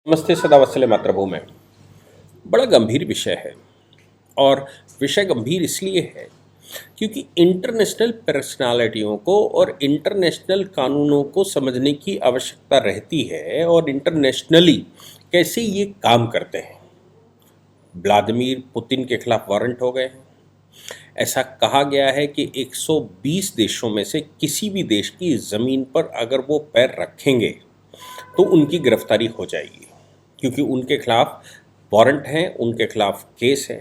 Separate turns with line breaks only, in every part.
नमस्ते सदावत्सले मातृभूमि में बड़ा गंभीर विषय है। और विषय गंभीर इसलिए है क्योंकि इंटरनेशनल पर्सनालिटियों को और इंटरनेशनल कानूनों को समझने की आवश्यकता रहती है और इंटरनेशनली कैसे ये काम करते हैं। व्लादिमीर पुतिन के खिलाफ वारंट हो गए हैं। ऐसा कहा गया है कि 120 देशों में से किसी भी देश की ज़मीन पर अगर वो पैर रखेंगे तो उनकी गिरफ्तारी हो जाएगी, क्योंकि उनके खिलाफ वारंट हैं, उनके खिलाफ केस है।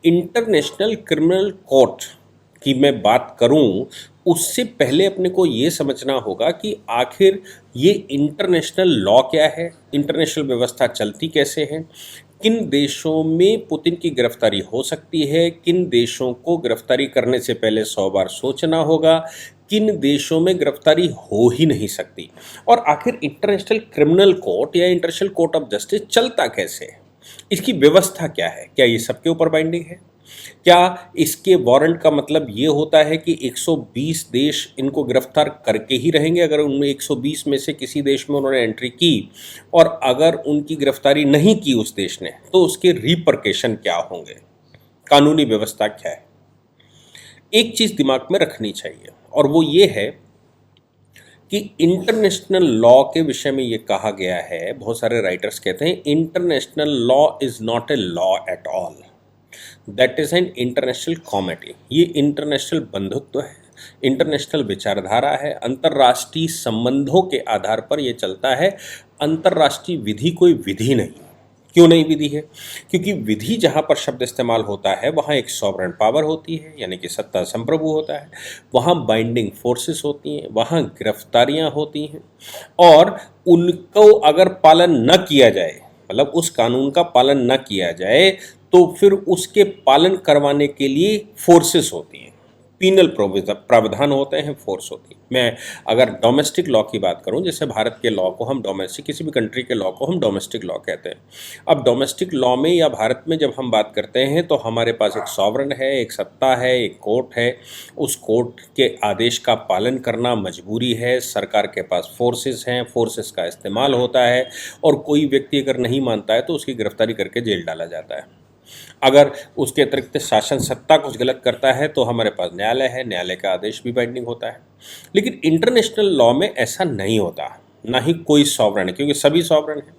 इंटरनेशनल क्रिमिनल कोर्ट की मैं बात करूं, उससे पहले अपने को ये समझना होगा कि आखिर ये इंटरनेशनल लॉ क्या है, इंटरनेशनल व्यवस्था चलती कैसे है, किन देशों में पुतिन की गिरफ्तारी हो सकती है, किन देशों को गिरफ्तारी करने से पहले 100 बार सोचना होगा, किन देशों में गिरफ्तारी हो ही नहीं सकती, और आखिर इंटरनेशनल क्रिमिनल कोर्ट या इंटरनेशनल कोर्ट ऑफ जस्टिस चलता कैसे है, इसकी व्यवस्था क्या है। क्या ये सबके ऊपर बाइंडिंग है? क्या इसके वारंट का मतलब ये होता है कि 120 देश इनको गिरफ्तार करके ही रहेंगे अगर उनमें 120 में से किसी देश में उन्होंने एंट्री की, और अगर उनकी गिरफ्तारी नहीं की उस देश ने तो उसके रिपरकेशन क्या होंगे, कानूनी व्यवस्था क्या है। एक चीज़ दिमाग में रखनी चाहिए और वो ये है कि इंटरनेशनल लॉ के विषय में ये कहा गया है, बहुत सारे राइटर्स कहते हैं international law is not a law at all, that is an international comity. ये इंटरनेशनल बंधुत्व है, इंटरनेशनल विचारधारा है, अंतर्राष्ट्रीय संबंधों के आधार पर ये चलता है। अंतर्राष्ट्रीय विधि कोई विधि नहीं। क्यों नहीं विधि है? क्योंकि विधि जहाँ पर शब्द इस्तेमाल होता है वहाँ एक सॉवरेन पावर होती है, यानी कि सत्ता संप्रभु होता है, वहाँ बाइंडिंग फोर्सेस होती हैं, वहाँ गिरफ्तारियाँ होती हैं, और उनको अगर पालन न किया जाए, मतलब उस कानून का पालन न किया जाए, तो फिर उसके पालन करवाने के लिए फोर्सेस होती हैं, पीनल प्रावधान होते हैं, फोर्स होती है। मैं अगर डोमेस्टिक लॉ की बात करूं, जैसे भारत के लॉ को हम डोमेस्टिक, किसी भी कंट्री के लॉ को हम डोमेस्टिक लॉ कहते हैं। अब डोमेस्टिक लॉ में या भारत में जब हम बात करते हैं तो हमारे पास एक सॉवरेन है, एक सत्ता है, एक कोर्ट है। उस कोर्ट के आदेश का पालन करना मजबूरी है। सरकार के पास फोर्सेस हैं, फोर्सेस का इस्तेमाल होता है, और कोई व्यक्ति अगर नहीं मानता है तो उसकी गिरफ्तारी करके जेल डाला जाता है। अगर उसके अतिरिक्त शासन सत्ता कुछ गलत करता है तो हमारे पास न्यायालय है, न्यायालय का आदेश भी बाइंडिंग होता है। लेकिन इंटरनेशनल लॉ में ऐसा नहीं होता, ना ही कोई सॉवरेन है, क्योंकि सभी सॉवरेन हैं,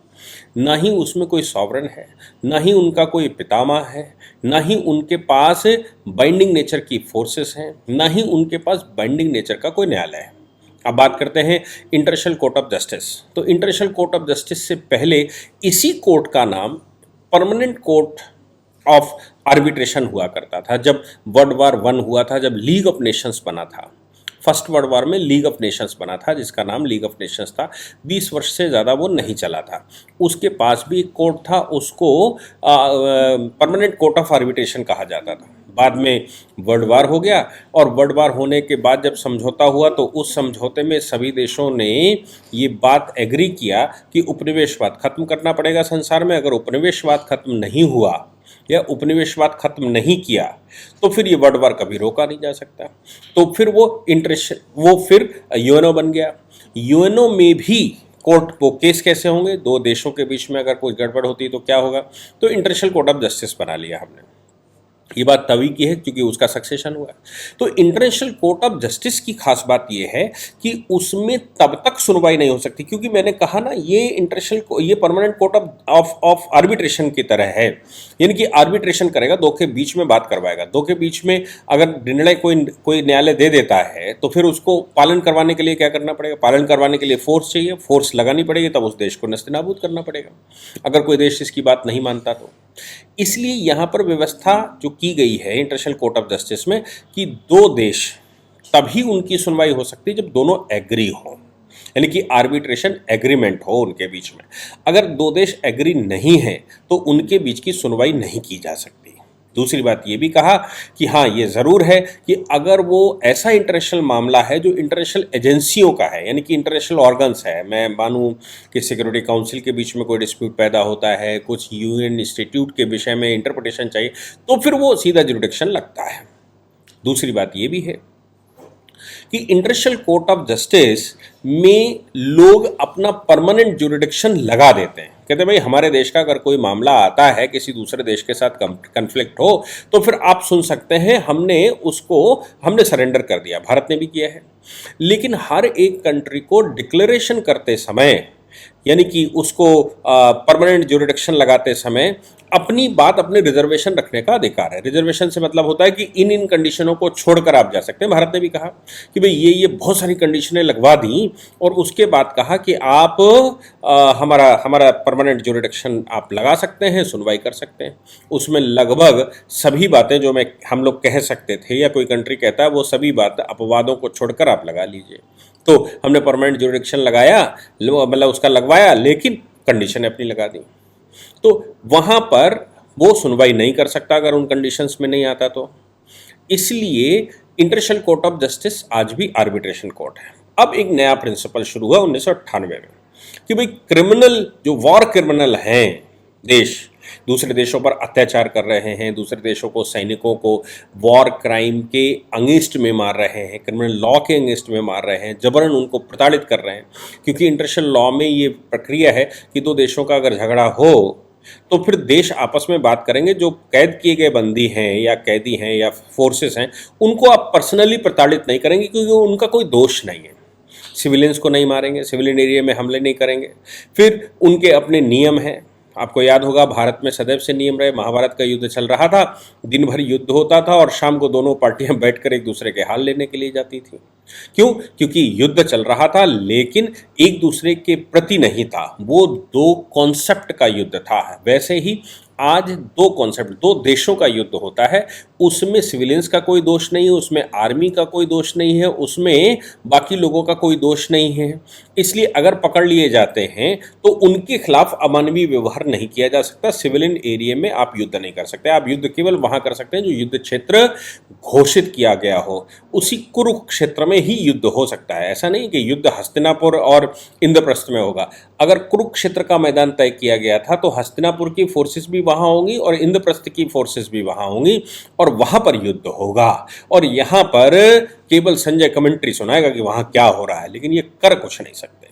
ना ही उसमें कोई सॉवरेन है, ना ही उनका कोई पितामह है, ना ही उनके पास बाइंडिंग नेचर की फोर्सेस हैं, ना ही उनके पास बाइंडिंग नेचर का कोई न्यायालय है। अब बात करते हैं इंटरनेशनल कोर्ट ऑफ जस्टिस। तो इंटरनेशनल कोर्ट ऑफ जस्टिस से पहले इसी कोर्ट का नाम परमानेंट कोर्ट ऑफ आर्बिट्रेशन हुआ करता था। जब वर्ल्ड वार 1 हुआ था, जब लीग ऑफ नेशंस बना था, फर्स्ट वर्ल्ड वार में लीग ऑफ नेशंस बना था, जिसका नाम लीग ऑफ नेशंस था। 20 वर्ष से ज़्यादा वो नहीं चला था। उसके पास भी एक कोर्ट था, उसको परमानेंट कोर्ट ऑफ आर्बिट्रेशन कहा जाता था। बाद में वर्ल्ड वार हो गया, और वर्ल्ड वार होने के बाद जब समझौता हुआ तो उस समझौते में सभी देशों ने ये बात एग्री किया कि उपनिवेशवाद खत्म करना पड़ेगा संसार में। अगर उपनिवेशवाद खत्म नहीं हुआ या उपनिवेशवाद खत्म नहीं किया तो फिर ये वर्ल्ड वार कभी रोका नहीं जा सकता। तो फिर वो फिर यूएनओ बन गया। यूएनओ में भी कोर्ट, वो केस कैसे होंगे, दो देशों के बीच में अगर कोई गड़बड़ होती तो क्या होगा, तो इंटरनेशनल कोर्ट ऑफ जस्टिस बना लिया हमने। ये बात तभी की है क्योंकि उसका सक्सेशन हुआ। तो इंटरनेशनल कोर्ट ऑफ जस्टिस की खास बात यह है कि उसमें तब तक सुनवाई नहीं हो सकती, क्योंकि मैंने कहा ना, ये परमानेंट कोर्ट ऑफ आर्बिट्रेशन की तरह है। यानी कि आर्बिट्रेशन करेगा, दो के बीच में बात करवाएगा। दो के बीच में अगर निर्णय कोई न्यायालय दे देता है तो फिर उसको पालन करवाने के लिए क्या करना पड़ेगा? पालन करवाने के लिए फोर्स चाहिए, फोर्स लगानी पड़ेगी, तब उस देश को नस्तिनाबूद करना पड़ेगा अगर कोई देश इसकी बात नहीं मानता तो। इसलिए यहाँ पर व्यवस्था जो की गई है इंटरनेशनल कोर्ट ऑफ जस्टिस में कि दो देश, तभी उनकी सुनवाई हो सकती है जब दोनों एग्री हो, यानी कि आर्बिट्रेशन एग्रीमेंट हो उनके बीच में। अगर दो देश एग्री नहीं है तो उनके बीच की सुनवाई नहीं की जा सकती। दूसरी बात ये भी कहा कि हाँ, ये ज़रूर है कि अगर वो ऐसा इंटरनेशनल मामला है जो इंटरनेशनल एजेंसियों का है, यानी कि इंटरनेशनल ऑर्गन्स है, मैं मानूं कि सिक्योरिटी काउंसिल के बीच में कोई डिस्प्यूट पैदा होता है, कुछ यूएन इंस्टीट्यूट के विषय में इंटरप्रिटेशन चाहिए, तो फिर वो सीधा जुरिडिक्शन लगता है। दूसरी बात ये भी है कि इंटरनेशनल कोर्ट ऑफ जस्टिस में लोग अपना परमानेंट जुरिडिक्शन लगा देते हैं। कहते हैं भाई हमारे देश का अगर कोई मामला आता है किसी दूसरे देश के साथ कन्फ्लिक्ट हो तो फिर आप सुन सकते हैं, हमने सरेंडर कर दिया। भारत ने भी किया है। लेकिन हर एक कंट्री को डिक्लेरेशन करते समय, यानी कि उसको परमानेंट जुरिडिक्शन लगाते समय अपनी बात, अपने रिजर्वेशन रखने का अधिकार है। रिजर्वेशन से मतलब होता है कि इन कंडीशनों को छोड़कर आप जा सकते हैं। भारत ने भी कहा कि भाई ये बहुत सारी कंडीशनें लगवा दी और उसके बाद कहा कि आप हमारा परमानेंट जुरिडिक्शन आप लगा सकते हैं, सुनवाई कर सकते हैं। उसमें लगभग सभी बातें जो हम लोग कह सकते थे या कोई कंट्री कहता है, वो सभी बात अपवादों को छोड़कर आप लगा लीजिए। तो हमने परमानेंट जुरिडिक्शन लगाया, मतलब उसका लगवाया, लेकिन कंडीशन अपनी लगा दी। तो वहाँ पर वो सुनवाई नहीं कर सकता अगर उन कंडीशंस में नहीं आता तो। इसलिए इंटरनेशनल कोर्ट ऑफ जस्टिस आज भी आर्बिट्रेशन कोर्ट है। अब एक नया प्रिंसिपल शुरू हुआ 1998 में कि भाई क्रिमिनल, जो वॉर क्रिमिनल हैं, देश दूसरे देशों पर अत्याचार कर रहे हैं, दूसरे देशों को, सैनिकों को वॉर क्राइम के अगेंस्ट में मार रहे हैं, क्रिमिनल लॉ के अगेंस्ट में मार रहे हैं, जबरन उनको प्रताड़ित कर रहे हैं। क्योंकि इंटरनेशनल लॉ में ये प्रक्रिया है कि दो देशों का अगर झगड़ा हो तो फिर देश आपस में बात करेंगे, जो कैद किए गए बंदी हैं या कैदी हैं या फोर्सेस हैं, उनको आप पर्सनली प्रताड़ित नहीं करेंगे क्योंकि उनका कोई दोष नहीं है। सिविलियंस को नहीं मारेंगे, सिविलियन एरिया में हमले नहीं करेंगे। फिर उनके अपने नियम हैं। आपको याद होगा भारत में सदैव से नियम रहे, महाभारत का युद्ध चल रहा था, दिन भर युद्ध होता था और शाम को दोनों पार्टियां बैठकर एक दूसरे के हाल लेने के लिए जाती थी। क्यों? क्योंकि युद्ध चल रहा था लेकिन एक दूसरे के प्रति नहीं था, वो दो कॉन्सेप्ट का युद्ध था। वैसे ही आज दो कॉन्सेप्ट, दो देशों का युद्ध होता है, उसमें सिविलियंस का कोई दोष नहीं है, उसमें आर्मी का कोई दोष नहीं है, उसमें बाकी लोगों का कोई दोष नहीं है। इसलिए अगर पकड़ लिए जाते हैं तो उनके खिलाफ अमानवीय व्यवहार नहीं किया जा सकता। सिविलियन एरिया में आप युद्ध नहीं कर सकते। आप युद्ध केवल वहां कर सकते हैं जो युद्ध क्षेत्र घोषित किया गया हो, उसी कुरुक्षेत्र में ही युद्ध हो सकता है। ऐसा नहीं कि युद्ध हस्तिनापुर और इंद्रप्रस्थ में होगा। अगर कुरुक्षेत्र का मैदान तय किया गया था तो हस्तिनापुर की फोर्सेस भी वहां होंगी और इंद्रप्रस्थ की फोर्सेस भी वहां होंगी और वहां पर युद्ध होगा। और यहां पर केवल संजय कमेंट्री सुनाएगा कि वहां क्या हो रहा है, लेकिन ये कर कुछ नहीं सकते।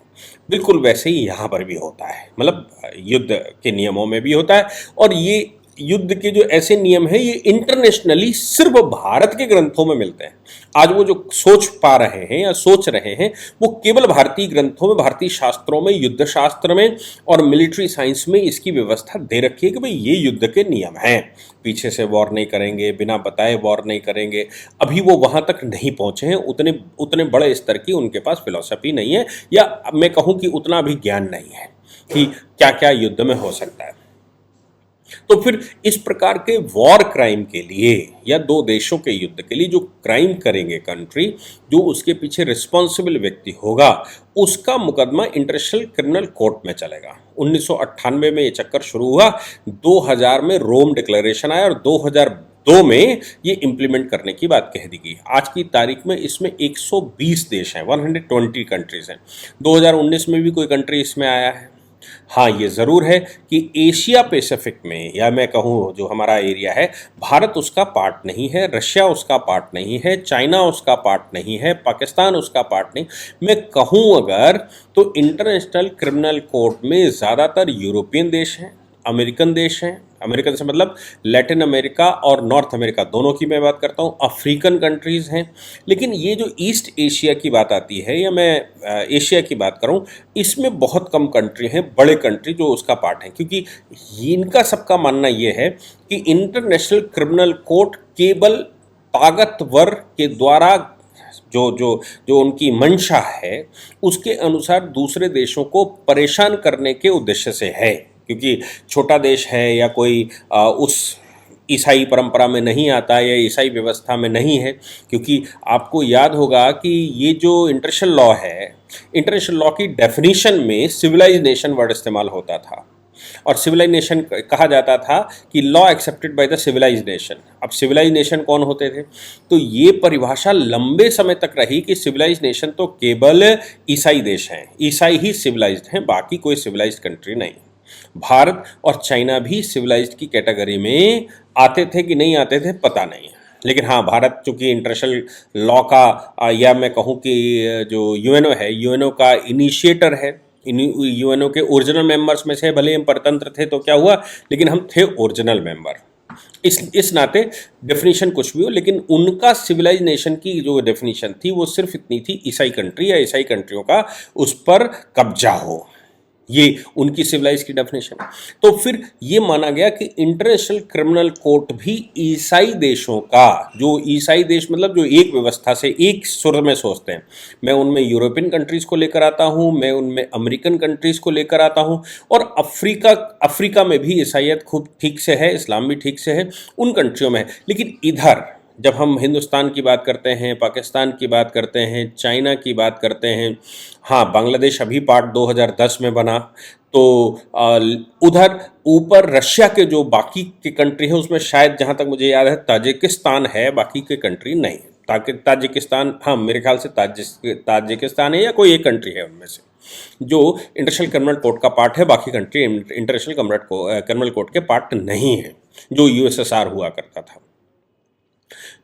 बिल्कुल वैसे ही यहां पर भी होता है, मतलब युद्ध के नियमों में भी होता है। और ये युद्ध के जो ऐसे नियम हैं, ये इंटरनेशनली सिर्फ भारत के ग्रंथों में मिलते हैं। आज वो जो सोच पा रहे हैं या सोच रहे हैं, वो केवल भारतीय ग्रंथों में, भारतीय शास्त्रों में, युद्ध शास्त्र में और मिलिट्री साइंस में इसकी व्यवस्था दे रखी है कि भाई ये युद्ध के नियम हैं। पीछे से वॉर नहीं करेंगे, बिना बताए वॉर नहीं करेंगे। अभी वो वहां तक नहीं पहुंचे हैं, उतने बड़े स्तर की उनके पास फिलॉसफी नहीं है, या मैं कहूं कि उतना भी ज्ञान नहीं है कि क्या क्या युद्ध में हो सकता है। तो फिर इस प्रकार के वॉर क्राइम के लिए या दो देशों के युद्ध के लिए जो क्राइम करेंगे कंट्री, जो उसके पीछे रिस्पॉन्सिबल व्यक्ति होगा, उसका मुकदमा इंटरनेशनल क्रिमिनल कोर्ट में चलेगा। 1998 में ये चक्कर शुरू हुआ, 2000 में रोम डिक्लेरेशन आया और 2002 में ये इंप्लीमेंट करने की बात कह दी गई। आज की तारीख में इसमें 120 देश हैं, 120 कंट्रीज हैं। 2019 में भी कोई कंट्री इसमें आया है। हाँ, ये ज़रूर है कि एशिया पैसिफिक में, या मैं कहूँ जो हमारा एरिया है, भारत उसका पार्ट नहीं है, रशिया उसका पार्ट नहीं है, चाइना उसका पार्ट नहीं है, पाकिस्तान उसका पार्ट नहीं। मैं कहूँ अगर तो इंटरनेशनल क्रिमिनल कोर्ट में ज़्यादातर यूरोपियन देश हैं, अमेरिकन देश हैं। अमेरिकन से मतलब लैटिन अमेरिका और नॉर्थ अमेरिका दोनों की मैं बात करता हूँ, अफ्रीकन कंट्रीज़ हैं। लेकिन ये जो ईस्ट एशिया की बात आती है या मैं एशिया की बात करूँ, इसमें बहुत कम कंट्री हैं, बड़े कंट्री जो उसका पार्ट हैं। क्योंकि इनका सबका मानना ये है कि इंटरनेशनल क्रिमिनल कोर्ट केवल ताकतवर के द्वारा जो उनकी मंशा है उसके अनुसार दूसरे देशों को परेशान करने के उद्देश्य से है। क्योंकि छोटा देश है या कोई उस ईसाई परंपरा में नहीं आता या ईसाई व्यवस्था में नहीं है। क्योंकि आपको याद होगा कि ये जो इंटरनेशनल लॉ है, इंटरनेशनल लॉ की डेफिनेशन में सिविलाइज्ड नेशन वर्ड इस्तेमाल होता था और सिविलाइज्ड नेशन कहा जाता था कि law accepted by the civilised nation. अब सिविलाइज्ड नेशन कौन होते थे? तो ये परिभाषा लंबे समय तक रही कि सिविलाइज्ड नेशन तो केवल ईसाई देश हैं, ईसाई ही सिविलाइज्ड हैं, बाकी कोई सिविलाइज्ड कंट्री नहीं। भारत और चाइना भी सिविलाइज्ड की कैटेगरी में आते थे कि नहीं आते थे पता नहीं है। लेकिन हाँ, भारत चूंकि इंटरनेशनल लॉ का या मैं कहूँ कि जो यूएनओ है, यूएनओ का इनिशिएटर है, यूएनओ के ओरिजिनल मेंबर्स में से, भले हम परतंत्र थे तो क्या हुआ, लेकिन हम थे ओरिजिनल मेंबर। इस नाते डेफिनेशन कुछ भी हो, लेकिन उनका सिविलाइज नेशन की जो डेफिनेशन थी वो सिर्फ इतनी थी, ईसाई कंट्री या ईसाई कंट्रियों का उस पर कब्जा हो, ये उनकी सिविलाइज की डेफिनेशन। तो फिर ये माना गया कि इंटरनेशनल क्रिमिनल कोर्ट भी ईसाई देशों का, जो ईसाई देश मतलब जो एक व्यवस्था से एक सुर में सोचते हैं, मैं उनमें यूरोपियन कंट्रीज़ को लेकर आता हूँ, मैं उनमें अमेरिकन कंट्रीज़ को लेकर आता हूँ, और अफ्रीका में भी ईसाइयत खूब ठीक से है, इस्लाम भी ठीक से है, उन कंट्रियों में है। लेकिन इधर जब हम हिंदुस्तान की बात करते हैं, पाकिस्तान की बात करते हैं, चाइना की बात करते हैं, हाँ बांग्लादेश अभी पार्ट 2010 में बना, तो उधर ऊपर रशिया के जो बाकी के कंट्री है उसमें शायद जहाँ तक मुझे याद है ताजिकिस्तान है, बाकी के कंट्री नहीं है। ताजिकिस्तान, हाँ मेरे ख्याल से ताजिकिस्तान है या कोई एक कंट्री है उनमें से जो इंटरनेशनल क्रिमिनल कोर्ट का पार्ट है, बाकी कंट्री इंटरनेशनल क्रिमिनल कोर्ट के पार्ट नहीं है, जो यूएसएसआर हुआ करता था।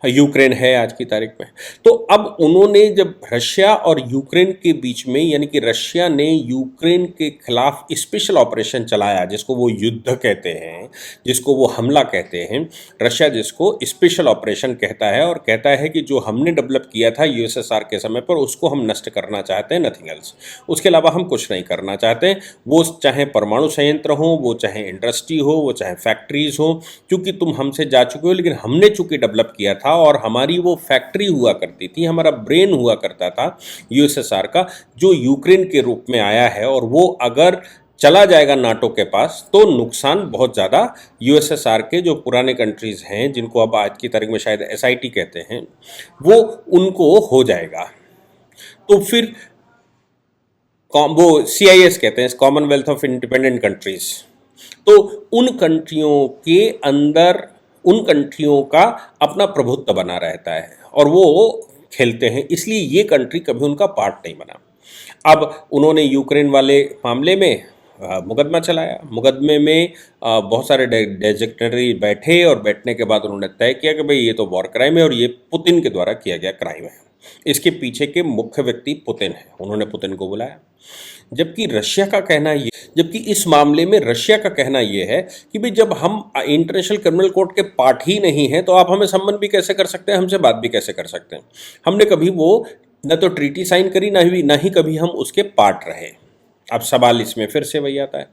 यूक्रेन है आज की तारीख में। तो अब उन्होंने जब रशिया और यूक्रेन के बीच में, यानी कि रशिया ने यूक्रेन के खिलाफ स्पेशल ऑपरेशन चलाया, जिसको वो युद्ध कहते हैं, जिसको वो हमला कहते हैं, रशिया जिसको स्पेशल ऑपरेशन कहता है, और कहता है कि जो हमने डेवलप किया था यूएसएसआर के समय पर उसको हम नष्ट करना चाहते हैं, नथिंग एल्स, उसके अलावा हम कुछ नहीं करना चाहते। वो चाहे परमाणु संयंत्र हो, वो चाहे इंडस्ट्री हो, वो चाहे फैक्ट्रीज हो, क्योंकि तुम हमसे जा चुके हो, लेकिन हमने चूंकि डेवलप किया था और हमारी वो फैक्ट्री हुआ करती थी, हमारा ब्रेन हुआ करता था यूएसएसआर का, जो यूक्रेन के रूप में आया है, और वो अगर चला जाएगा नाटो के पास तो नुकसान बहुत ज़्यादा यूएसएसआर के जो पुराने कंट्रीज़ हैं, जिनको अब आज की तारीख में शायद एसआईटी कहते हैं, वो उनको हो जाएगा। तो फिर वो सीआईएस कहते हैं, कॉमनवेल्थ ऑफ इंडिपेंडेंट कंट्रीज़। तो उन कंट्रियों के अंदर उन कंट्रियों का अपना प्रभुत्व बना रहता है और वो खेलते हैं, इसलिए ये कंट्री कभी उनका पार्ट नहीं बना। अब उन्होंने यूक्रेन वाले मामले में मुकदमा चलाया, मुकदमे में बहुत सारे डेजिग्नेटरी बैठे, और बैठने के बाद उन्होंने तय किया कि भाई ये तो वॉर क्राइम है और ये पुतिन के द्वारा किया गया क्राइम है, इसके पीछे के मुख्य व्यक्ति पुतिन है, उन्होंने पुतिन को बुलाया। जबकि इस मामले में रशिया का कहना यह है कि भाई जब हम इंटरनेशनल क्रिमिनल कोर्ट के पार्ट ही नहीं हैं तो आप हमें सम्मन भी कैसे कर सकते हैं, हमसे बात भी कैसे कर सकते हैं। हमने कभी वो न तो ट्रीटी साइन करी, ना ही कभी हम उसके पार्ट रहे। अब सवाल इसमें फिर से वही आता है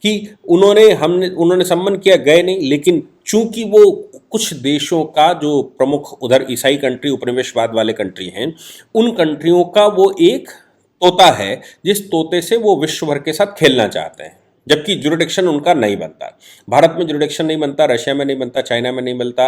कि उन्होंने सम्मन किया, गए नहीं, लेकिन चूंकि वो कुछ देशों का जो प्रमुख उधर ईसाई कंट्री, उपनिवेशवाद वाले कंट्री हैं, उन कंट्रियों का वो एक तोता है जिस तोते से वो विश्व भर के साथ खेलना चाहते हैं, जबकि जुरिडिक्शन उनका नहीं बनता। भारत में जुरिडिक्शन नहीं बनता, रशिया में नहीं बनता, चाइना में नहीं मिलता,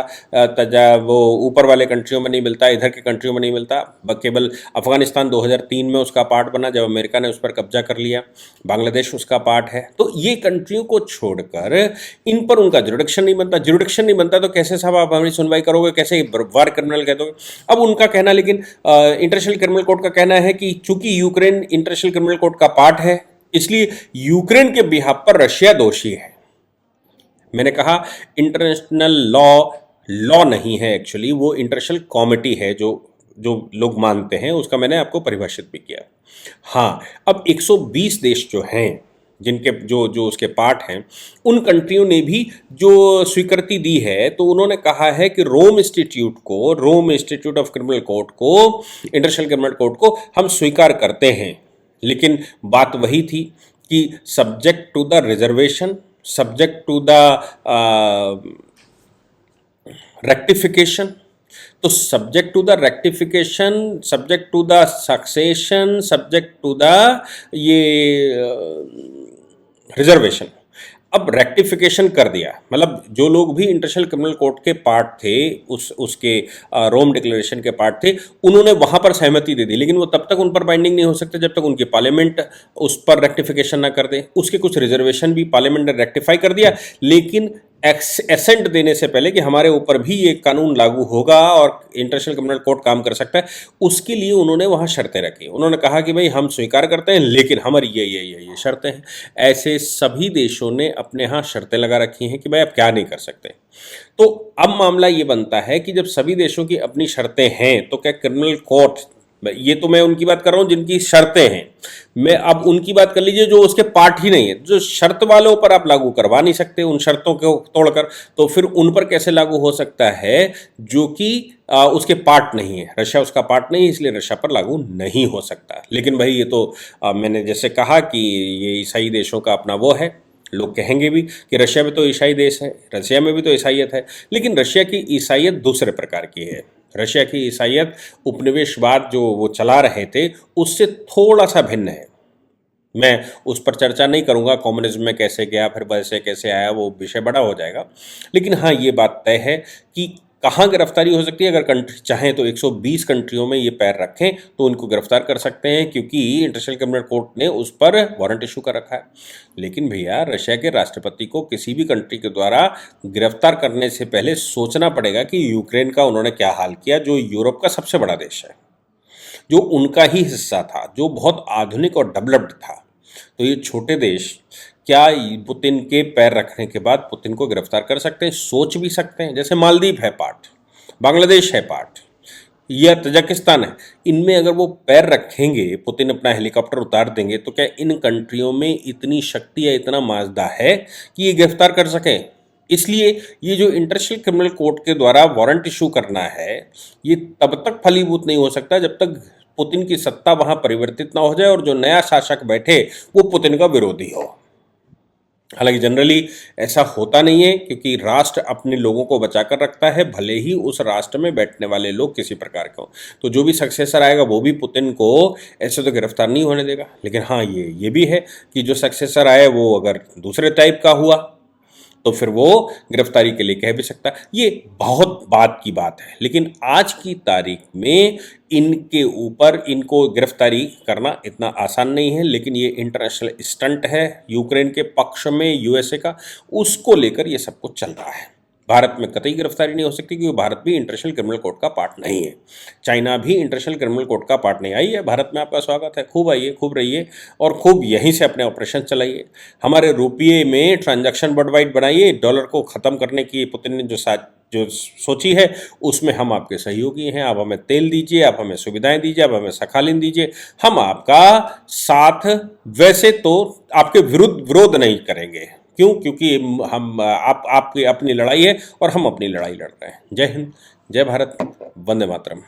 वो ऊपर वाले कंट्रियों में नहीं मिलता, इधर के कंट्रियों में नहीं मिलता। केवल अफगानिस्तान 2003 में उसका पार्ट बना जब अमेरिका ने उस पर कब्जा कर लिया, बांग्लादेश उसका पार्ट है। तो ये कंट्रियों को छोड़कर इन पर उनका जुरिडिक्शन नहीं बनता। जुरिडिक्शन नहीं बनता तो कैसे साहब आप हमारी सुनवाई करोगे, कैसे वार क्रिमिनल कह दोगे। अब उनका कहना, लेकिन इंटरनेशनल क्रिमिनल कोर्ट का कहना है कि चूंकि यूक्रेन इंटरनेशनल क्रिमिनल कोर्ट का पार्ट है, इसलिए यूक्रेन के बिहाफ पर रशिया दोषी है। मैंने कहा इंटरनेशनल लॉ नहीं है, एक्चुअली वो इंटरनेशनल कॉमिटी है जो लोग मानते हैं, उसका मैंने आपको परिभाषित भी किया। हाँ, अब 120 देश जो हैं जिनके जो उसके पार्ट हैं, उन कंट्रियों ने भी जो स्वीकृति दी है, तो उन्होंने कहा है कि रोम इंस्टीट्यूट ऑफ क्रिमिनल कोर्ट को, इंटरनेशनल क्रिमिनल कोर्ट को हम स्वीकार करते हैं। लेकिन बात वही थी कि subject to the reservation, subject to the rectification. तो subject to the rectification, subject to the succession, subject to the ये रिजर्वेशन। अब रेक्टिफिकेशन कर दिया, मतलब जो लोग भी इंटरनेशनल क्रिमिनल कोर्ट के पार्ट थे, उसके रोम डिक्लेरेशन के पार्ट थे, उन्होंने वहाँ पर सहमति दे दी, लेकिन वो तब तक उन पर बाइंडिंग नहीं हो सकते जब तक उनकी पार्लियामेंट उस पर रेक्टिफिकेशन ना कर दे। उसके कुछ रिजर्वेशन भी पार्लियामेंट ने रेक्टिफाई कर दिया, लेकिन एसेंट देने से पहले कि हमारे ऊपर भी ये कानून लागू होगा और इंटरनेशनल क्रिमिनल कोर्ट काम कर सकता है, उसके लिए उन्होंने वहाँ शर्तें रखी। उन्होंने कहा कि भाई हम स्वीकार करते हैं, लेकिन हमारी ये शर्तें हैं। ऐसे सभी देशों ने अपने यहाँ शर्तें लगा रखी हैं कि भाई आप क्या नहीं कर सकते। तो अब मामला ये बनता है कि जब सभी देशों की अपनी शर्तें हैं, तो क्या क्रिमिनल कोर्ट, ये तो मैं उनकी बात कर रहा हूँ जिनकी शर्तें हैं, मैं अब उनकी बात कर लीजिए जो उसके पार्ट ही नहीं है, जो शर्त वालों पर आप लागू करवा नहीं सकते उन शर्तों को तोड़कर, तो फिर उन पर कैसे लागू हो सकता है जो कि उसके पार्ट नहीं है। रशिया उसका पार्ट नहीं है, इसलिए रशिया पर लागू नहीं हो सकता। लेकिन भाई ये तो मैंने जैसे कहा कि ये ईसाई देशों का अपना वो है, लोग कहेंगे भी कि रशिया में तो ईसाई देश है, रशिया में भी तो ईसाइयत है, लेकिन रशिया की ईसाइयत दूसरे प्रकार की है। रशिया की ईसाइयत उपनिवेशवाद जो वो चला रहे थे उससे थोड़ा सा भिन्न है। मैं उस पर चर्चा नहीं करूंगा, कम्युनिज्म में कैसे गया फिर वैसे कैसे आया, वो विषय बड़ा हो जाएगा। लेकिन हाँ, ये बात तय है कि कहाँ गिरफ्तारी हो सकती है। अगर कंट्री चाहें तो 120 कंट्रियों में ये पैर रखें तो उनको गिरफ्तार कर सकते हैं, क्योंकि इंटरनेशनल क्रिमिनल कोर्ट ने उस पर वारंट इशू कर रखा है। लेकिन भैया, रशिया के राष्ट्रपति को किसी भी कंट्री के द्वारा गिरफ्तार करने से पहले सोचना पड़ेगा कि यूक्रेन का उन्होंने क्या हाल किया, जो यूरोप का सबसे बड़ा देश है, जो उनका ही हिस्सा था, जो बहुत आधुनिक और डेवलप्ड था। तो ये छोटे देश क्या पुतिन के पैर रखने के बाद पुतिन को गिरफ्तार कर सकते हैं? सोच भी सकते हैं। जैसे मालदीव है पार्ट, बांग्लादेश है पार्ट, या तजाकिस्तान है, इनमें अगर वो पैर रखेंगे, पुतिन अपना हेलीकॉप्टर उतार देंगे, तो क्या इन कंट्रियों में इतनी शक्ति या इतना माजदा है कि ये गिरफ्तार कर सकें? इसलिए ये जो इंटरनेशनल क्रिमिनल कोर्ट के द्वारा वारंट इशू करना है, ये तब तक फलीभूत नहीं हो सकता जब तक पुतिन की सत्ता वहां परिवर्तित ना हो जाए और जो नया शासक बैठे वो पुतिन का विरोधी हो। हालांकि जनरली ऐसा होता नहीं है, क्योंकि राष्ट्र अपने लोगों को बचाकर रखता है, भले ही उस राष्ट्र में बैठने वाले लोग किसी प्रकार के हों। तो जो भी सक्सेसर आएगा वो भी पुतिन को ऐसे तो गिरफ्तार नहीं होने देगा। लेकिन हाँ, ये भी है कि जो सक्सेसर आए वो अगर दूसरे टाइप का हुआ तो फिर वो गिरफ्तारी के लिए कह भी सकता है। ये बहुत बात की बात है, लेकिन आज की तारीख में इनके ऊपर इनको गिरफ्तारी करना इतना आसान नहीं है। लेकिन ये इंटरनेशनल स्टंट है यूक्रेन के पक्ष में यूएसए का, उसको लेकर ये सब कुछ चल रहा है। भारत में कतई गिरफ्तारी नहीं हो सकती, क्योंकि भारत भी इंटरनेशनल क्रिमिनल कोर्ट का पार्ट नहीं है। चाइना भी इंटरनेशनल क्रिमिनल कोर्ट का पार्ट नहीं। आई है भारत में, आपका स्वागत है, खूब आइए, खूब रहिए और खूब यहीं से अपने ऑपरेशन चलाइए। हमारे रुपये में ट्रांजैक्शन वर्ल्डवाइड बनाइए। डॉलर को ख़त्म करने की पुतिन ने जो सोची है उसमें हम आपके सहयोगी हैं। आप हमें तेल दीजिए, आप हमें सुविधाएं दीजिए, आप हमें सखालिन दीजिए, हम आपका साथ वैसे तो आपके विरोध नहीं करेंगे। क्यों? क्योंकि हम आपकी अपनी लड़ाई है और हम अपनी लड़ाई लड़ रहे हैं। जय हिंद, जय भारत, वंदे मातरम।